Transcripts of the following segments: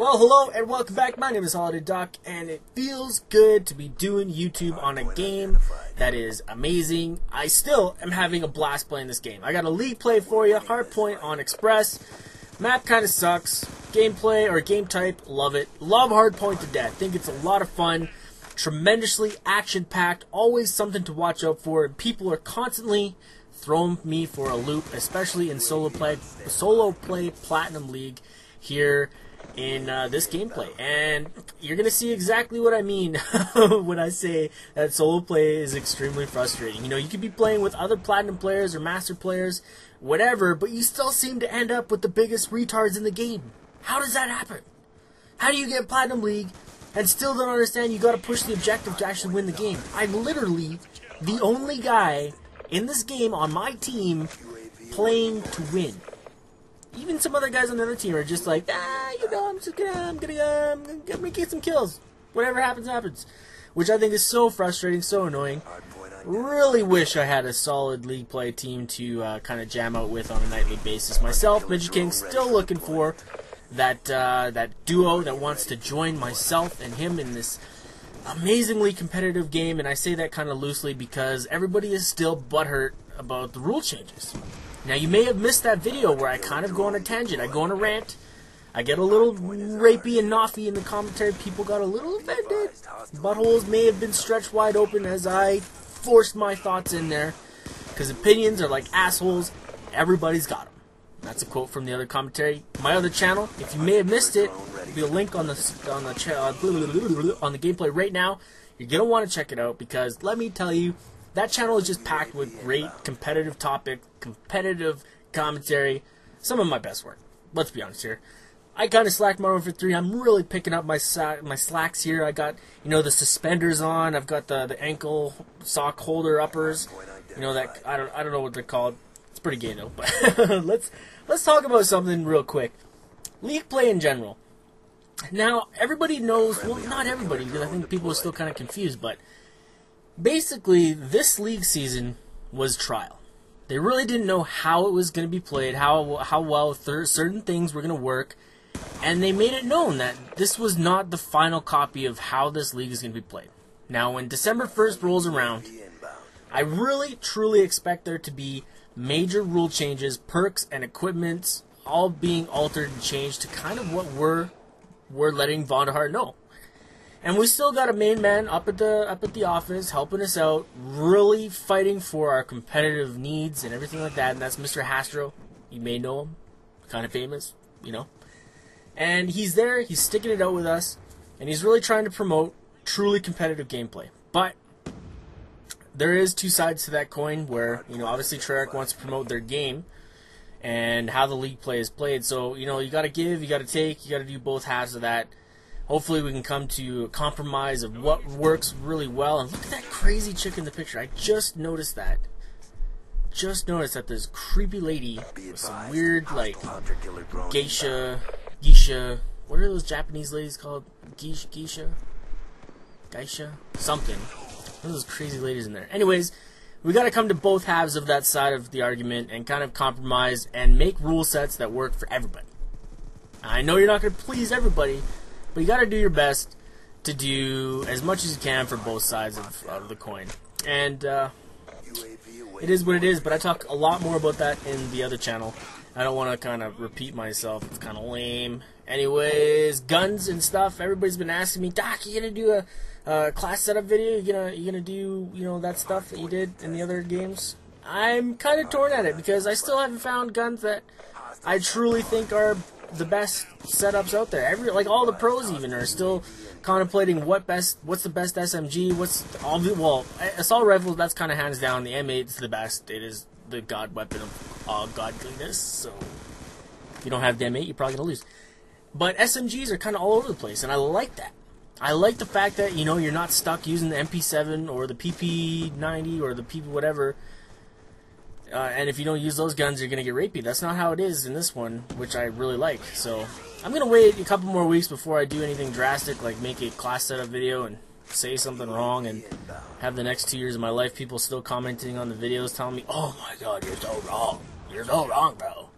Well, hello and welcome back. My name is Holiday Duck, and it feels good to be doing YouTube on a game that is amazing. I still am having a blast playing this game. I got a league play for you, HardPoint on Express. Map kind of sucks. Gameplay or game type, love it. Love HardPoint to death. Think it's a lot of fun. Tremendously action-packed. Always something to watch out for. People are constantly throwing me for a loop, especially in solo play Platinum League here in this gameplay, and you're gonna see exactly what I mean when I say that solo play is extremely frustrating. You know, you could be playing with other platinum players or master players, whatever, but you still seem to end up with the biggest retards in the game. How does that happen? How do you get Platinum League and still don't understand you gotta push the objective to actually win the game? I'm literally the only guy in this game on my team playing to win. Even some other guys on the other team are just like, you know, I'm gonna get some kills. Whatever happens, happens. Which I think is so frustrating, so annoying. Really wish I had a solid league play team to kind of jam out with on a nightly basis. Myself, Midget King, still looking for that duo that wants to join myself and him in this amazingly competitive game. And I say that kind of loosely because everybody is still butthurt about the rule changes. Now, you may have missed that video where I kind of go on a tangent. I go on a rant. I get a little rapey and naughty in the commentary. People got a little offended. Buttholes may have been stretched wide open as I forced my thoughts in there. Because opinions are like assholes. Everybody's got them. That's a quote from the other commentary. My other channel, if you may have missed it, there'll be a link on the gameplay right now. You're going to want to check it out because, let me tell you, that channel is just packed with great competitive topic, competitive commentary, some of my best work. Let's be honest here. I kind of slacked Modern Warfare 3. I'm really picking up my slacks here. I got, you know, the suspenders on. I've got the ankle sock holder uppers. You know, that I don't know what they're called. It's pretty gay though. But let's talk about something real quick. League play in general. Now, everybody knows, well, not everybody, because I think people are still kind of confused, but basically, this league season was trial. They really didn't know how it was going to be played, how well certain things were going to work, and they made it known that this was not the final copy of how this league is going to be played. Now, when December 1st rolls around, I really, truly expect there to be major rule changes, perks, and equipments all being altered and changed to kind of what we're letting Vonderhart know. And we still got a main man up at the office helping us out, really fighting for our competitive needs and everything like that. And that's Mr. Hastro. You may know him, kind of famous, you know. And he's there, he's sticking it out with us, and he's really trying to promote truly competitive gameplay. But there is two sides to that coin where, you know, obviously Treyarch wants to promote their game and how the league play is played. So, you know, you got to give, you got to take, you got to do both halves of that. Hopefully we can come to a compromise of what works really well. And look at that crazy chick in the picture. I just noticed that. Just noticed that there's a creepy lady with some weird, like, geisha, what are those Japanese ladies called? Geisha? Something. One of those crazy ladies in there. Anyways, we got to come to both halves of that side of the argument and kind of compromise and make rule sets that work for everybody. I know you're not going to please everybody, but you got to do your best to do as much as you can for both sides of the coin. And it is what it is, but I talk a lot more about that in the other channel. I don't want to kind of repeat myself. It's kind of lame. Anyways, guns and stuff. Everybody's been asking me, Doc, you going to do a class setup video? You gonna do, you know, that stuff that you did in the other games? I'm kind of torn at it because I still haven't found guns that I truly think are the best setups out there. Like all the pros even are still contemplating what's the best SMG, well, assault rifles, that's kind of hands down. The M8 is the best. It is the god weapon of all godliness. So if you don't have the M8, you're probably gonna lose. But SMGs are kind of all over the place, and I like that. I like the fact that, you know, you're not stuck using the MP7 or the PP90 or the PP whatever. And if you don't use those guns, you're going to get rapey. That's not how it is in this one, which I really like. So I'm going to wait a couple more weeks before I do anything drastic, like make a class setup video and say something wrong and have the next 2 years of my life people still commenting on the videos telling me, oh my god, you're so wrong. You're so wrong, bro.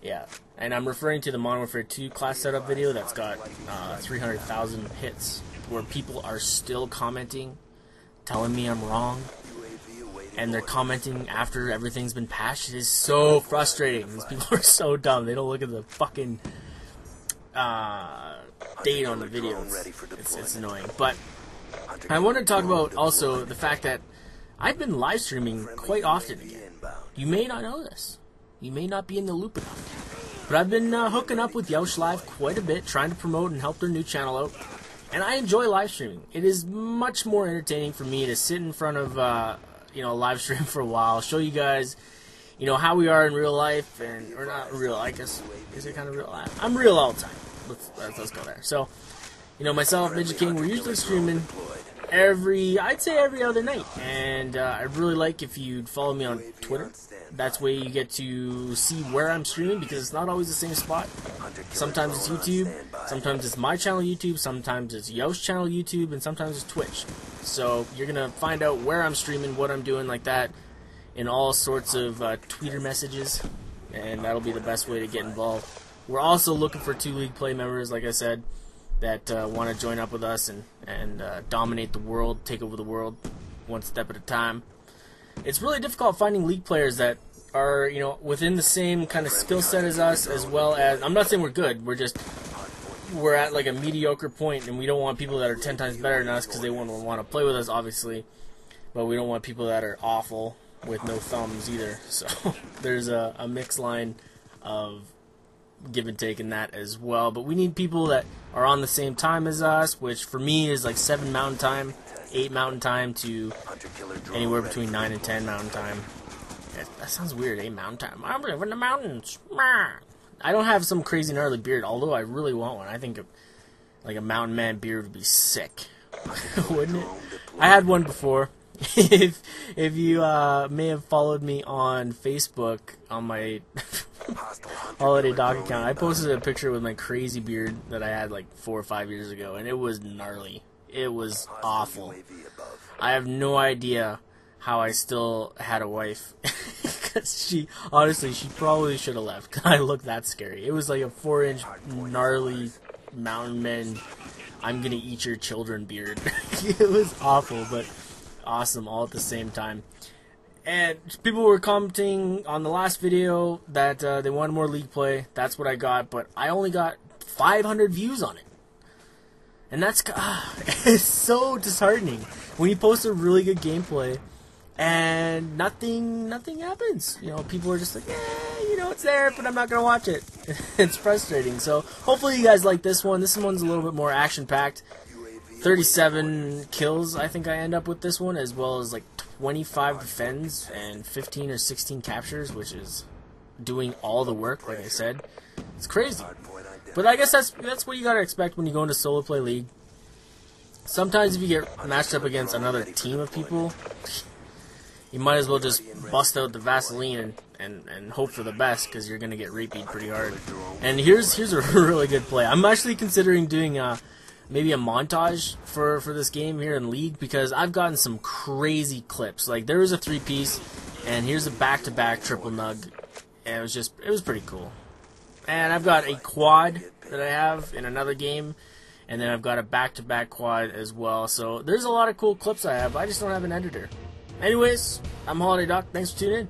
Yeah, and I'm referring to the Modern Warfare 2 class setup video that's got 300,000 hits, where people are still commenting, telling me I'm wrong, and they're commenting after everything's been patched. It is so frustrating. These people are so dumb. They don't look at the fucking date on the videos. It's annoying. But I want to talk about also the fact that I've been live streaming quite often again. You may not know this. You may not be in the loop enough. But I've been hooking up with Yosh Live quite a bit, trying to promote and help their new channel out. And I enjoy live streaming. It is much more entertaining for me to sit in front of a live stream for a while, show you guys, how we are in real life, or not real. I guess is it kind of real? I'm real all the time. Let's go there. So, myself, Ninja King, we're usually streaming I'd say every other night, and I'd really like if you'd follow me on Twitter. That's where you get to see where I'm streaming, because it's not always the same spot. Sometimes it's YouTube, sometimes it's my channel YouTube, sometimes it's Yo's channel YouTube, and sometimes it's Twitch. So you're gonna find out where I'm streaming, what I'm doing like that, in all sorts of Twitter messages, and that'll be the best way to get involved. We're also looking for 2 League Play members, like I said, that want to join up with us and dominate the world, take over the world, one step at a time. It's really difficult finding League players that are, within the same kind of skill set as us, as well as, I'm not saying we're good, we're at like a mediocre point, and we don't want people that are 10 times better than us, because they won't want to play with us, obviously, but we don't want people that are awful with no thumbs either. So there's a mixed line of give and take in that as well. But we need people that are on the same time as us, which for me is like 7 Mountain Time, 8 Mountain Time to anywhere between 9 and 10 Mountain Time. That sounds weird, 8 Mountain Time. I live in the mountains. I don't have some crazy gnarly beard, although I really want one. I think like a mountain man beard would be sick, wouldn't it? I had one before. if you may have followed me on Facebook on my Holiday Doc account, I posted a picture with my crazy beard that I had like 4 or 5 years ago, and it was gnarly. It was awful. I have no idea how I still had a wife. Because she probably should have left, because I looked that scary. It was like a 4-inch gnarly mountain man, I'm gonna eat your children beard. It was awful, but awesome all at the same time. And people were commenting on the last video that they wanted more League play. That's what I got, but I only got 500 views on it. And that's it's so disheartening when you post a really good gameplay and nothing happens. People are just like, it's there, but I'm not gonna watch it. It's frustrating. So hopefully you guys like this one. This one's a little bit more action-packed. 37 kills, I think I end up with this one, as well as like 25 defends and 15 or 16 captures, which is doing all the work, like I said. It's crazy. But I guess that's what you gotta expect when you go into solo play League. Sometimes if you get matched up against another team of people, you might as well just bust out the Vaseline and hope for the best, because you're gonna get repeat pretty hard. And here's a really good play. I'm actually considering doing maybe a montage for this game here in League, because I've gotten some crazy clips. Like, there was a 3-piece, and here's a back-to-back triple nug, and it was pretty cool. And I've got a quad that I have in another game, and then I've got a back-to-back quad as well. So there's a lot of cool clips I have. I just don't have an editor. Anyways, I'm Holiday Doc. Thanks for tuning in.